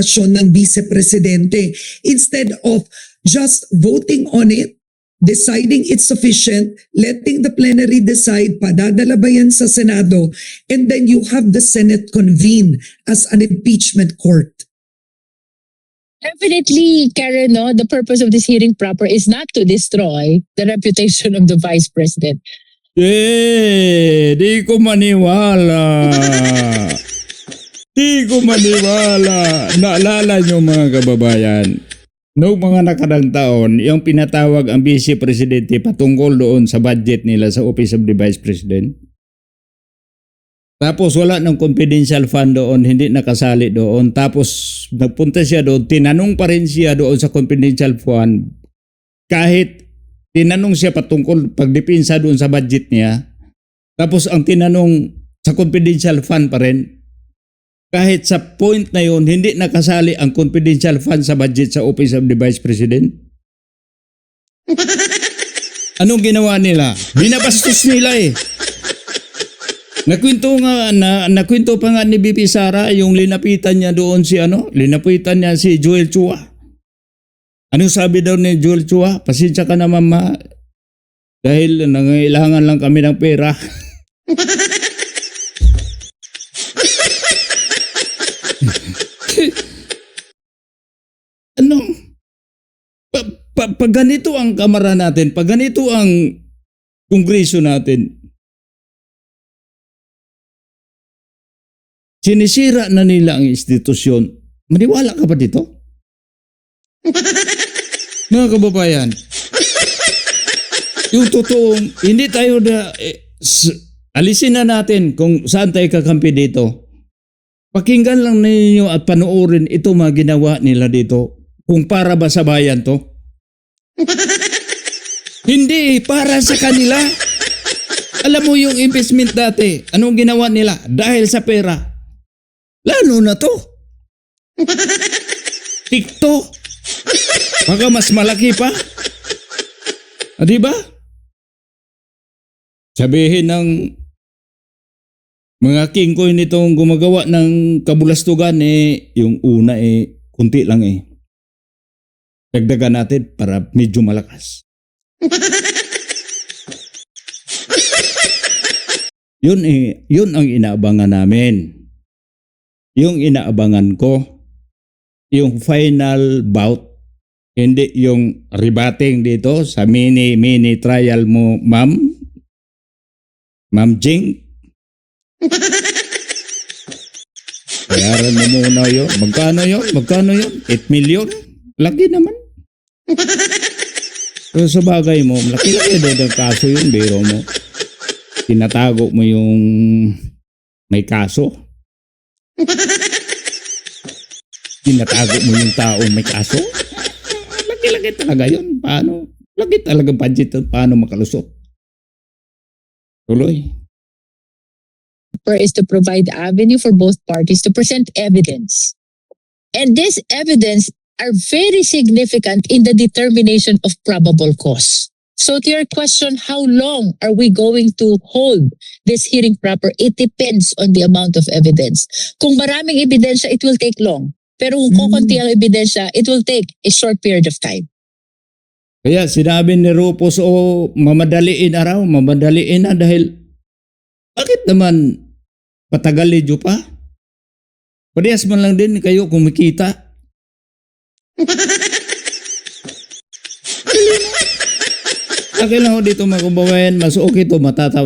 ng vice-presidente instead of just voting on it, deciding it's sufficient, letting the plenary decide, padadala ba yan sa Senado, and then you have the Senate convene as an impeachment court. Definitely, Karen, no, the purpose of this hearing proper is not to destroy the reputation of the Vice President. Di ko maniwala. Di ko maniwala. Naalala nyo mga kababayan, noong mga nakarang taon, yung pinatawag ang Vice Presidente patungkol doon sa budget nila sa Office of the Vice President. Tapos wala ng confidential fund doon, hindi nakasali doon. Tapos nagpunta siya doon, tinanong pa rin siya doon sa confidential fund. Kahit tinanong siya patungkol pagdepensa doon sa budget niya. Tapos ang tinanong sa confidential fund pa rin. Kahit sa point na yun, hindi nakasali ang confidential fund sa budget sa Office of the Vice President. Anong ginawa nila? Binabastos nila eh. Nakwento pa nga ni BP Sara yung linapitan niya doon linapitan niya si Joel Chua. Ano sabi daw ni Joel Chua? Pasensya ka na mama dahil nangailangan lang kami ng pera. Pag ganito ang kamara natin, pag ganito ang kongreso natin, sinisira na nila ang institusyon. Maniwala ka ba dito? Mga kababayan, yung totoong, hindi tayo alisin na natin kung saan tayo kakampi dito. Pakinggan lang ninyo at panoorin ito mga ginawa nila dito. Kung para ba sa bayan to? Hindi, para sa kanila. Alam mo yung investment dati, anong ginawa nila? Dahil sa pera. Lalo na to. TikTok. Baka mas malaki pa. Diba? Sabihin ng mga kingkoy nitong gumagawa ng kabulastugan yung una kunti lang Dagdagan natin para medyo malakas. Yun ang inaabangan namin. Yung inaabangan ko, yung final bout, hindi yung rebatting dito sa mini trial mo, Ma'am Jing. Bayaran mo muna yun. Magkano yun? 8 million? Laki naman. Pero sa bagay mo, laki-laki doon ang kaso yun, biro mo. Tinatago mo yung may kaso. Tinatago mo yung taong may kaso. Laki-laki talaga yun. Paano? Laki talaga budget at paano makalusot. Tuloy. Is to provide avenue for both parties to present evidence. And this evidence are very significant in the determination of probable cause. So to your question, how long are we going to hold this hearing proper? It depends on the amount of evidence. Kung maraming ebidensya, it will take long. Pero kung kukunti ang ebidensya, it will take a short period of time. Kaya sinabi ni Rufus, mamadaliin na dahil bakit naman patagalidyo pa? Parehas man lang din kayo kumikita. Akin lang dito mga kababayan, mas okay ito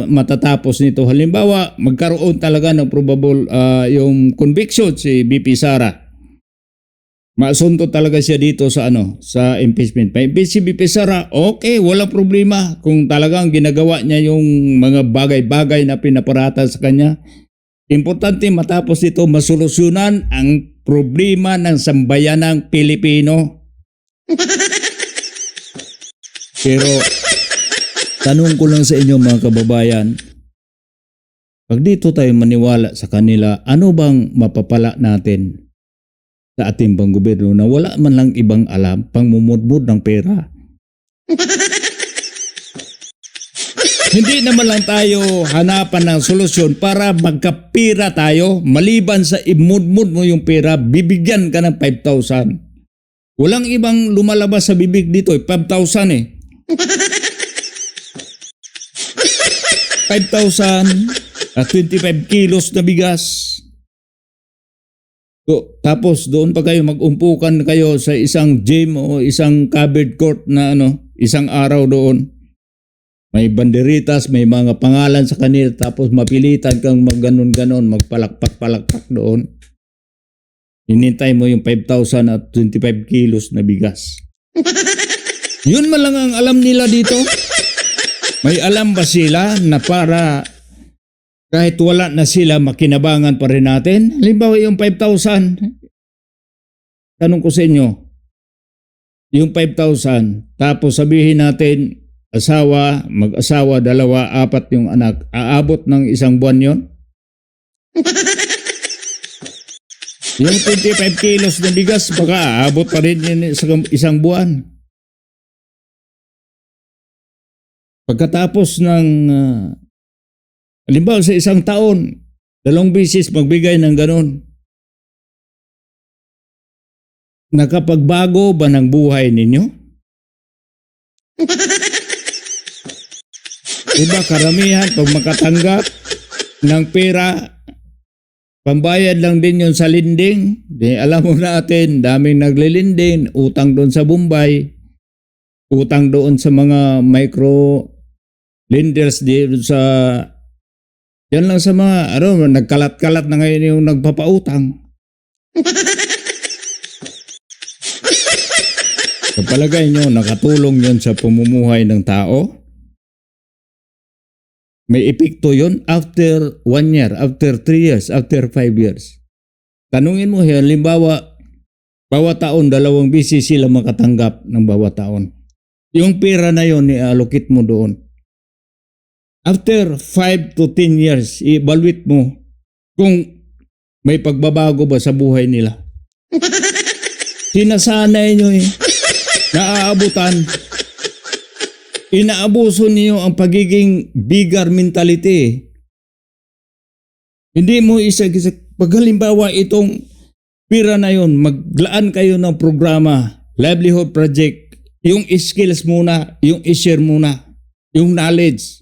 matatapos nito. Halimbawa, magkaroon talaga ng probable yung conviction si BP Sara. Masunto talaga siya dito sa sa impeachment. Si BP Sara, okay, walang problema kung talagang ginagawa niya yung mga bagay-bagay na pinaparata sa kanya. Importante matapos ito masolusyonan ang problema ng sambayanang Pilipino. Pero tanong ko lang sa inyo mga kababayan, pag dito tayo maniwala sa kanila, ano bang mapapala natin sa ating panggobyerno na wala man lang ibang alam, pangmumudmud ng pera? Hindi naman lang tayo hanapan ng solusyon para magkapira tayo. Maliban sa imudmud mo yung pera, bibigyan ka ng 5,000. Walang ibang lumalabas sa bibig dito, 5,000 eh. 5,000 at 25 kilos na bigas. So, tapos doon pa kayo mag-umpukan kayo sa isang gym o isang covered court na isang araw doon. May banderitas, may mga pangalan sa kanila, tapos mapilitan kang magganon-ganon, magpalakpak-palakpak doon. Hinintay mo yung 5,000 at 25 kilos na bigas. Yun man lang ang alam nila dito. May alam ba sila na para kahit wala na sila, makinabangan pa rin natin? Halimbawa yung 5,000, tanong ko sa inyo, yung 5,000, tapos sabihin natin, asawa, mag-asawa, 2, 4 yung anak, aabot ng isang buwan yon? Yung 25 kilos na bigas, baka aabot pa rin yun sa isang buwan. Pagkatapos ng, halimbawa sa isang taon, 2 beses magbigay ng ganon. Nakapagbago ba ng buhay ninyo? Diba karamihan pag makatanggap ng pera, pambayad lang din yun sa lending. Di, alam mo natin, daming naglilinding, utang doon sa Bombay, utang doon sa mga micro lenders di sa yan lang sa mga nagkalat-kalat na ngayon yung nagpapautang. Sa palagay nyo, nakatulong yun sa pamumuhay ng tao? May epekto yun after 1 year, after 3 years, after 5 years. Tanungin mo, halimbawa, bawat taon, 2 beses sila makatanggap ng bawat taon. Yung pera na yun, i-allocate mo doon. After 5 to 10 years, i-evaluate mo kung may pagbabago ba sa buhay nila. Sinasanay nyo naaabutan. Inaabuso niyo ang pagiging bigger mentality. Hindi mo pag halimbawa itong pira na yon, maglaan kayo ng programa, livelihood project, yung skills muna, yung i-share muna, yung knowledge.